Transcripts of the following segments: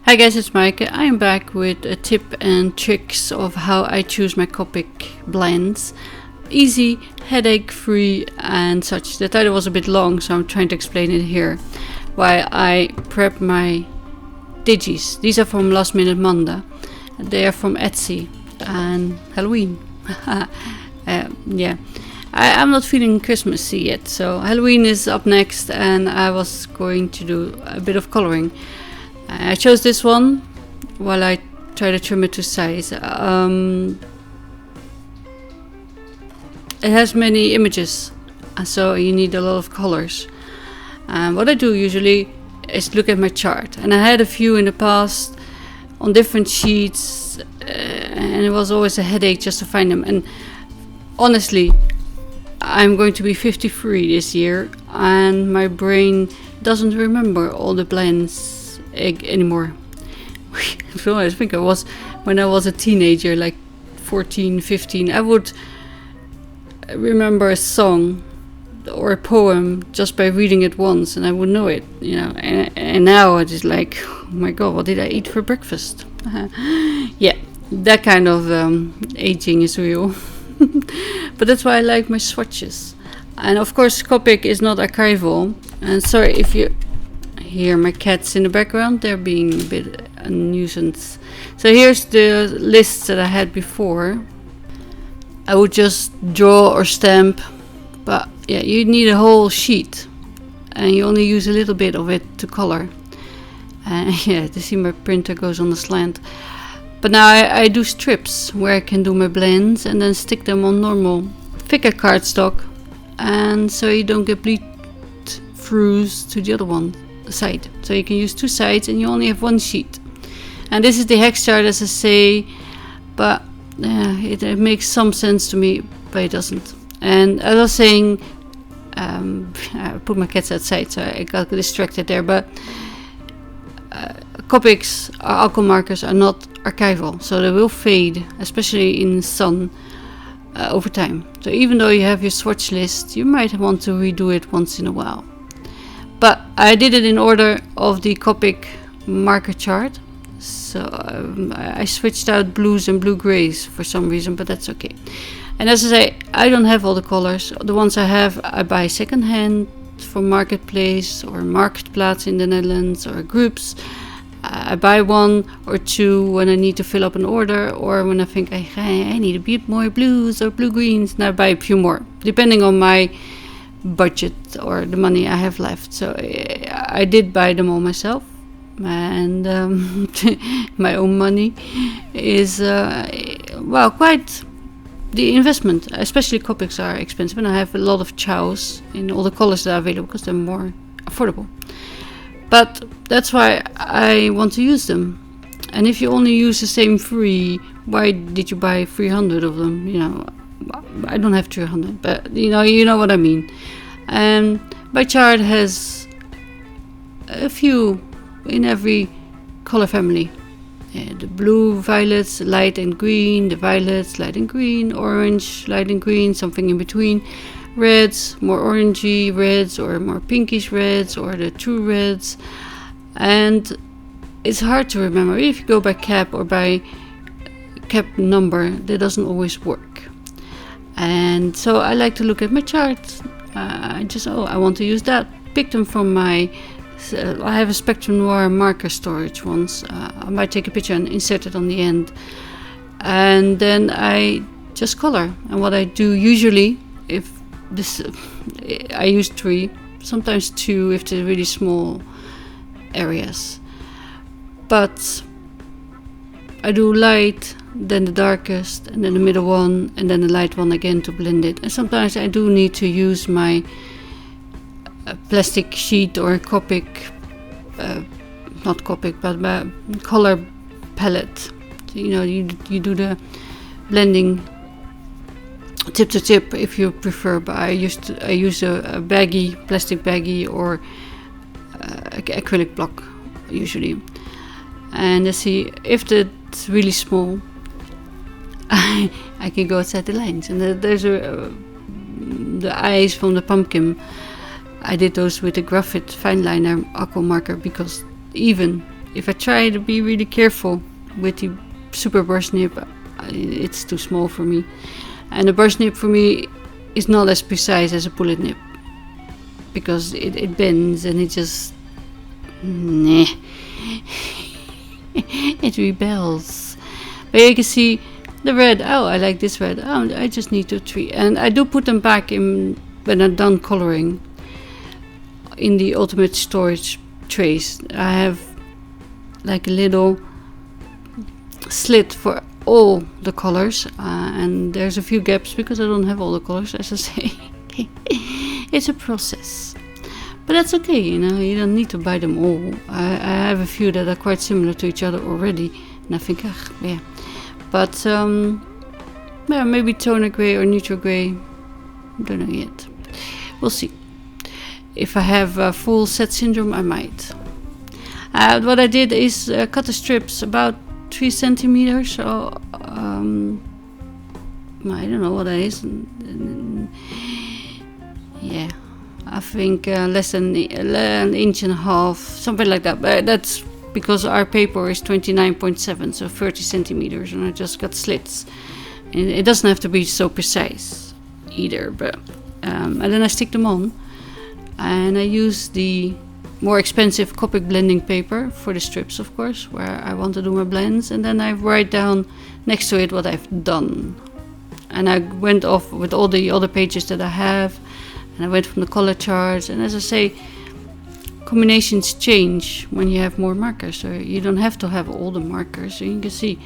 Hi guys, it's Mike. I am back with a tip and tricks of how I choose my Copic blends. Easy, headache free and such. The title was a bit long, so I'm trying to explain it here. While I prep my digis. These are from Last Minute Manda. They are from Etsy and Halloween. Yeah. I'm not feeling Christmassy yet, so Halloween is up next and I was going to do a bit of coloring. I chose this one while I try to trim it to size. It has many images, so you need a lot of colors. What I do usually is look at my chart, and I had a few in the past on different sheets, and it was always a headache just to find them. And honestly, I'm going to be 53 this year, and my brain doesn't remember all the blends anymore. So I think I was, when I was a teenager, like 14, 15, I would remember a song or a poem just by reading it once, and I would know it, you know. And now I just like, oh my god, what did I eat for breakfast? Yeah, that kind of aging is real. But that's why I like my swatches. And of course Copic is not archival, and sorry if you hear my cats in the background, they're being a bit a nuisance. So here's the lists that I had before. I would just draw or stamp, but yeah, you need a whole sheet and you only use a little bit of it to color. Yeah, to see my printer goes on the slant. But now I do strips where I can do my blends and then stick them on normal thicker cardstock, and so you don't get bleed throughs to the other one side. So you can use two sides and you only have one sheet. And this is the hex chart, as I say, but it makes some sense to me, but it doesn't. And as I was saying, I put my cats outside, so I got distracted there, but Copics or alcohol markers are not archival, so they will fade, especially in the sun, over time. So even though you have your swatch list, you might want to redo it once in a while. But I did it in order of the Copic marker chart, so I switched out blues and blue-grays for some reason, but that's okay. And as I say, I don't have all the colors. The ones I have, I buy secondhand from Marketplace or Marktplaats in the Netherlands or groups. I buy one or two when I need to fill up an order, or when I think I need a bit more blues or blue-greens, and I buy a few more, depending on my budget or the money I have left. So I did buy them all myself, and my own money is well, quite the investment. Especially Copics are expensive, and I have a lot of chows in all the colors that are available because they're more affordable. But that's why I want to use them. And if you only use the same three, why did you buy 300 of them? You know, I don't have 300, but you know what I mean. And my chart has a few in every color family. The blue, violets, light and green, the violets, light and green, orange, light and green, something in between, reds, more orangey reds or more pinkish reds, or the true reds. And it's hard to remember if you go by cap or by cap number. That doesn't always work. And so I like to look at my chart. I want to use that. Pick them from my I have a Spectrum Noir marker storage ones. I might take a picture and insert it on the end, and then I just color. And what I do usually, if this, I use 3, sometimes 2 if they're really small areas. But I do light, then the darkest, and then the middle one, and then the light one again to blend it. And sometimes I do need to use my plastic sheet or Copic, not Copic, but my color palette. You know, you do the blending tip to tip if you prefer, but I use a baggy, plastic baggy, or acrylic block usually. And let's see, if it's really small, I can go outside the lines. And there's the eyes from the pumpkin. I did those with a graphite fine liner aqua marker, because even if I try to be really careful with the super brush nib, it's too small for me. And the brush nib for me is not as precise as a bullet nib, because it bends and it just... Nah. It rebels. But you can see the red. Oh, I like this red. Oh, I just need 2, 3. And I do put them back in when I'm done coloring in the ultimate storage trays. I have like a little slit for all the colors, and there's a few gaps because I don't have all the colors, as I say. It's a process, but that's okay, you know. You don't need to buy them all. I have a few that are quite similar to each other already, and I think, yeah. But yeah, maybe toner gray or neutral gray. Don't know yet. We'll see. If I have full set syndrome, I might. What I did is cut the strips about 3 centimeters. So I don't know what that is. Yeah, I think less than an inch and a half, something like that. But that's because our paper is 29.7, so 30 centimeters, and I just got slits. And it doesn't have to be so precise either. But and then I stick them on, and I use the more expensive Copic blending paper for the strips, of course, where I want to do my blends, and then I write down next to it what I've done. And I went off with all the other pages that I have, and I went from the color charts. And as I say, combinations change when you have more markers, so you don't have to have all the markers. So you can see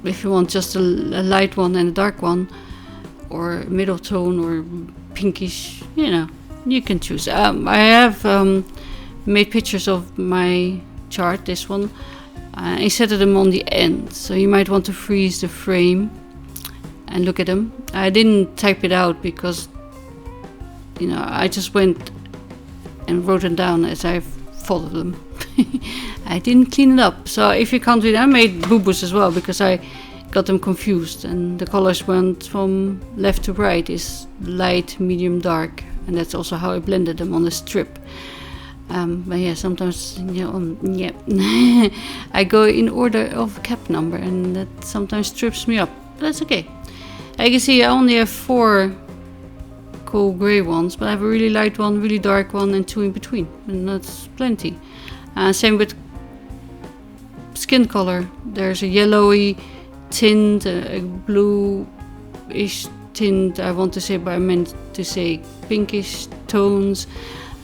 if you want just a light one and a dark one, or middle tone or pinkish, you know, you can choose. I have made pictures of my chart, this one. I set them on the end, so you might want to freeze the frame and look at them. I didn't type it out because, you know, I just went and wrote them down as I followed them. I didn't clean it up. So if you can't read, I made boo-boos as well because I got them confused, and the colors went from left to right, is light, medium, dark, and that's also how I blended them on the strip. But yeah, sometimes, you know, yeah, I go in order of cap number, and that sometimes trips me up, but that's okay. As you can see, I only have 4 cool gray ones, but I have a really light one, really dark one, and 2 in between, and that's plenty. Same with skin color. There's a yellowy tint, a bluish tint, I want to say, but I meant to say pinkish tones,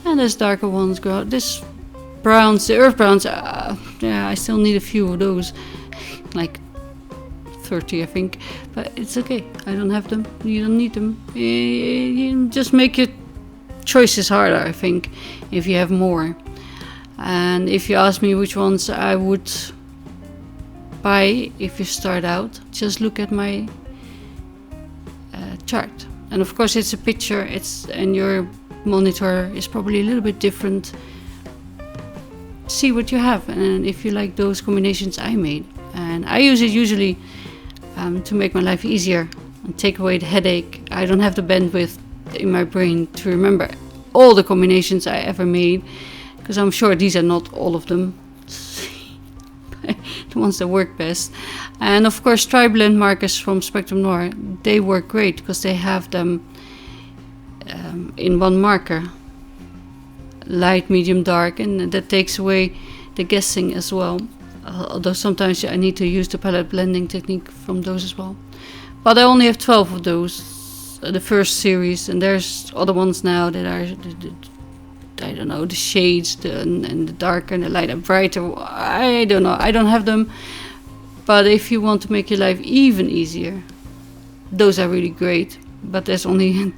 and there's darker ones. This browns, the earth browns, yeah, I still need a few of those, like 30 I think, but it's okay, I don't have them, you don't need them. You just make your choices harder, I think, if you have more. And if you ask me which ones I would buy if you start out, just look at my chart. And of course it's a picture, and your monitor is probably a little bit different. See what you have, and if you like those combinations I made. And I use it usually to make my life easier and take away the headache. I don't have the bandwidth in my brain to remember all the combinations I ever made, because I'm sure these are not all of them. The ones that work best. And of course tri-blend markers from Spectrum Noir, they work great because they have them in one marker, light, medium, dark, and that takes away the guessing as well. Although sometimes I need to use the palette blending technique from those as well. But I only have 12 of those, the first series, and there's other ones now that are I don't know, the shades, and the darker and the lighter, brighter. I don't know, I don't have them. But if you want to make your life even easier, those are really great. But there's only a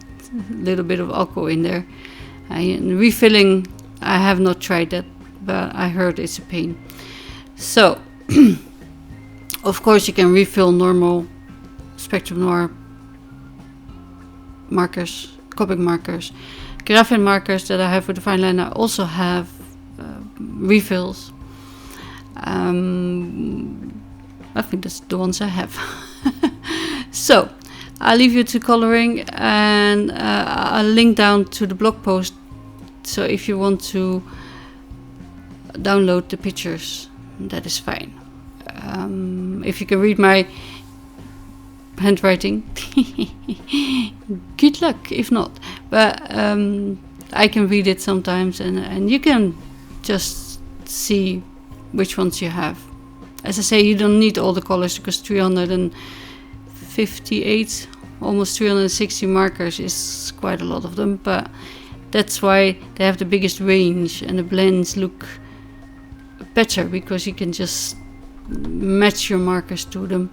little bit of alcohol in there. Refilling, I have not tried that, but I heard it's a pain. So, of course you can refill normal Spectrum Noir markers, Copic markers. Graphene markers that I have with the fine liner also have refills. I think that's the ones I have. So I'll leave you to coloring, and I'll link down to the blog post. So if you want to download the pictures, that is fine. If you can read my handwriting, good luck if not. But I can read it sometimes, and you can just see which ones you have. As I say, you don't need all the colors, because 358, almost 360 markers is quite a lot of them, but that's why they have the biggest range, and the blends look better because you can just match your markers to them.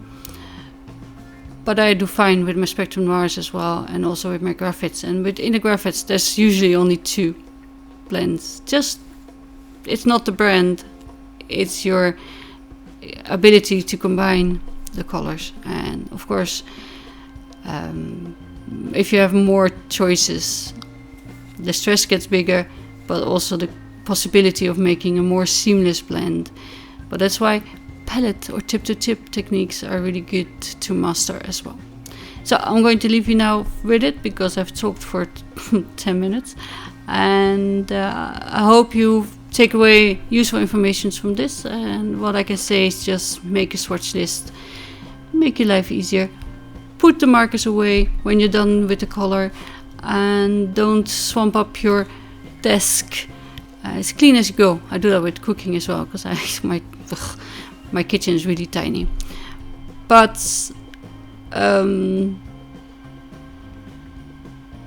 But I do fine with my Spectrum Noirs as well, and also with my graphics. And within the graphics, there's usually only 2 blends. Just, it's not the brand, it's your ability to combine the colors. And of course, if you have more choices, the stress gets bigger, but also the possibility of making a more seamless blend. But that's why palette or tip-to-tip techniques are really good to master as well. So I'm going to leave you now with it, because I've talked for 10 minutes, and I hope you take away useful information from this. And what I can say is just make a swatch list, make your life easier, put the markers away when you're done with the color, and don't swamp up your desk. As clean as you go. I do that with cooking as well, because my kitchen is really tiny. But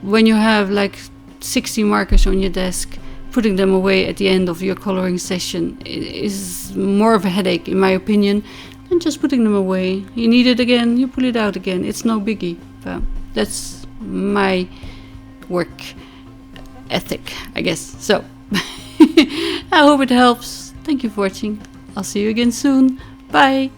when you have like 60 markers on your desk, putting them away at the end of your coloring session is more of a headache, in my opinion, than just putting them away. You need it again, you pull it out again. It's no biggie. But that's my work ethic, I guess. So I hope it helps. Thank you for watching. I'll see you again soon. Bye.